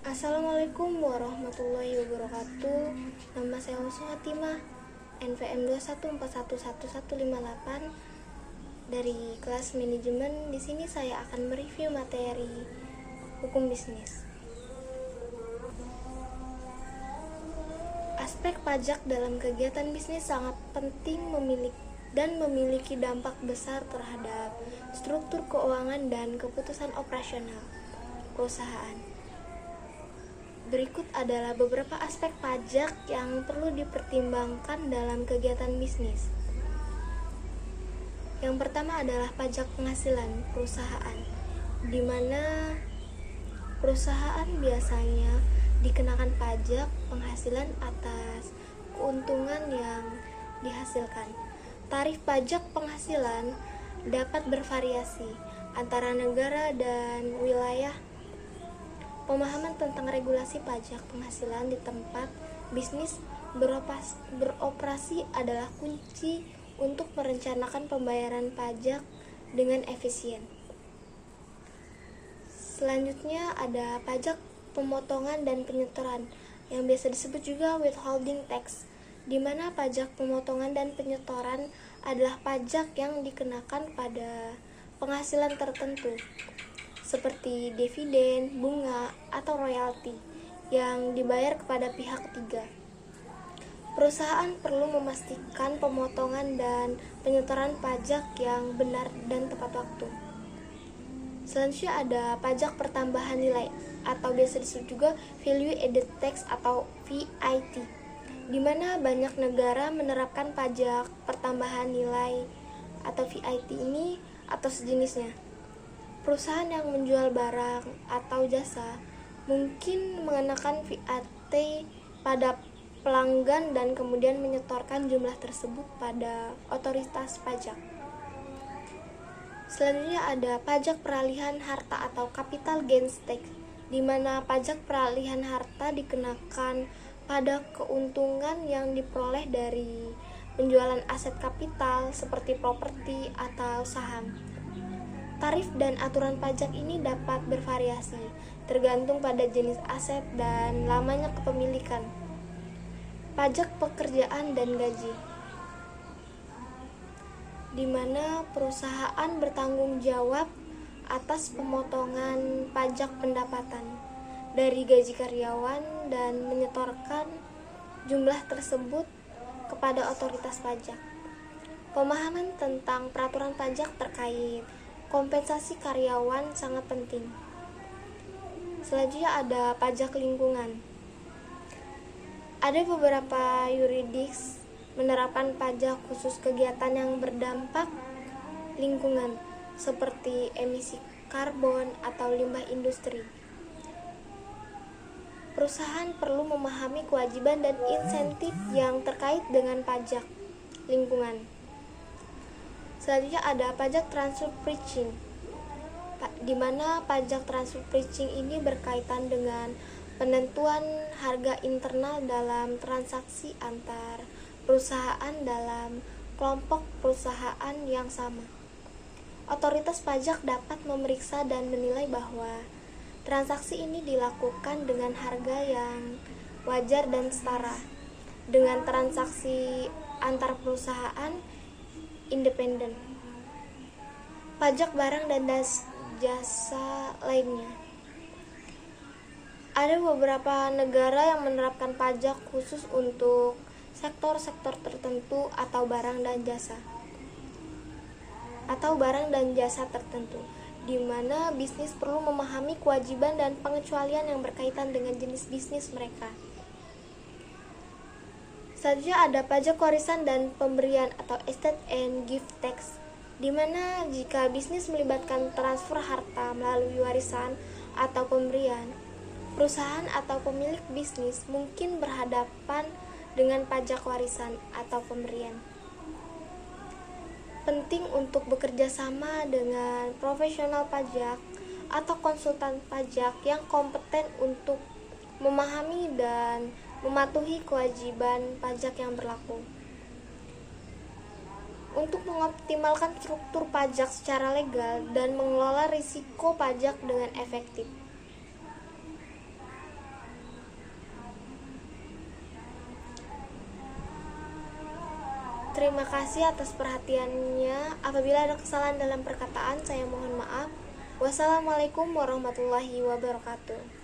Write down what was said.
Assalamualaikum warahmatullahi wabarakatuh. Nama saya Husu Hatimah, NPM 214111158 dari kelas manajemen. Di sini saya akan mereview materi hukum bisnis. Aspek pajak dalam kegiatan bisnis sangat penting memiliki dampak besar terhadap struktur keuangan dan keputusan operasional perusahaan. Berikut adalah beberapa aspek pajak yang perlu dipertimbangkan dalam kegiatan bisnis. Yang pertama adalah pajak penghasilan perusahaan, di mana perusahaan biasanya dikenakan pajak penghasilan atas keuntungan yang dihasilkan. Tarif pajak penghasilan dapat bervariasi antara negara dan wilayah. Pemahaman tentang regulasi pajak penghasilan di tempat bisnis beroperasi adalah kunci untuk merencanakan pembayaran pajak dengan efisien. Selanjutnya ada pajak pemotongan dan penyetoran, yang biasa disebut juga withholding tax, di mana pajak pemotongan dan penyetoran adalah pajak yang dikenakan pada penghasilan tertentu, seperti dividen, bunga, atau royalti yang dibayar kepada pihak ketiga. Perusahaan perlu memastikan pemotongan dan penyetoran pajak yang benar dan tepat waktu. Selanjutnya ada pajak pertambahan nilai, atau biasa disebut juga Value Added Tax atau VAT, di mana banyak negara menerapkan pajak pertambahan nilai atau VAT ini atau sejenisnya. Perusahaan yang menjual barang atau jasa mungkin mengenakan VAT pada pelanggan dan kemudian menyetorkan jumlah tersebut pada otoritas pajak. Selanjutnya ada pajak peralihan harta atau capital gains tax, di mana pajak peralihan harta dikenakan pada keuntungan yang diperoleh dari penjualan aset kapital seperti properti atau saham. Tarif dan aturan pajak ini dapat bervariasi tergantung pada jenis aset dan lamanya kepemilikan. Pajak pekerjaan dan gaji, di mana perusahaan bertanggung jawab atas pemotongan pajak pendapatan dari gaji karyawan dan menyetorkan jumlah tersebut kepada otoritas pajak. Pemahaman tentang peraturan pajak terkait kompensasi karyawan sangat penting. Selanjutnya ada pajak lingkungan. Ada beberapa yuridiksi menerapkan pajak khusus kegiatan yang berdampak lingkungan, seperti emisi karbon atau limbah industri. Perusahaan perlu memahami kewajiban dan insentif yang terkait dengan pajak lingkungan. Selanjutnya ada pajak transfer pricing, di mana pajak transfer pricing ini berkaitan dengan penentuan harga internal dalam transaksi antar perusahaan dalam kelompok perusahaan yang sama. Otoritas pajak dapat memeriksa dan menilai bahwa transaksi ini dilakukan dengan harga yang wajar dan setara dengan transaksi antar perusahaan independen. Pajak barang dan jasa lainnya. Ada beberapa negara yang menerapkan pajak khusus untuk sektor-sektor tertentu atau barang dan jasa tertentu, di mana bisnis perlu memahami kewajiban dan pengecualian yang berkaitan dengan jenis bisnis mereka. Selanjutnya ada pajak warisan dan pemberian atau estate and gift tax, di mana jika bisnis melibatkan transfer harta melalui warisan atau pemberian, perusahaan atau pemilik bisnis mungkin berhadapan dengan pajak warisan atau pemberian. Penting untuk bekerja sama dengan profesional pajak atau konsultan pajak yang kompeten untuk memahami dan mematuhi kewajiban pajak yang berlaku. Untuk mengoptimalkan struktur pajak secara legal dan mengelola risiko pajak dengan efektif. Terima kasih atas perhatiannya. Apabila ada kesalahan dalam perkataan, saya mohon maaf. Wassalamualaikum warahmatullahi wabarakatuh.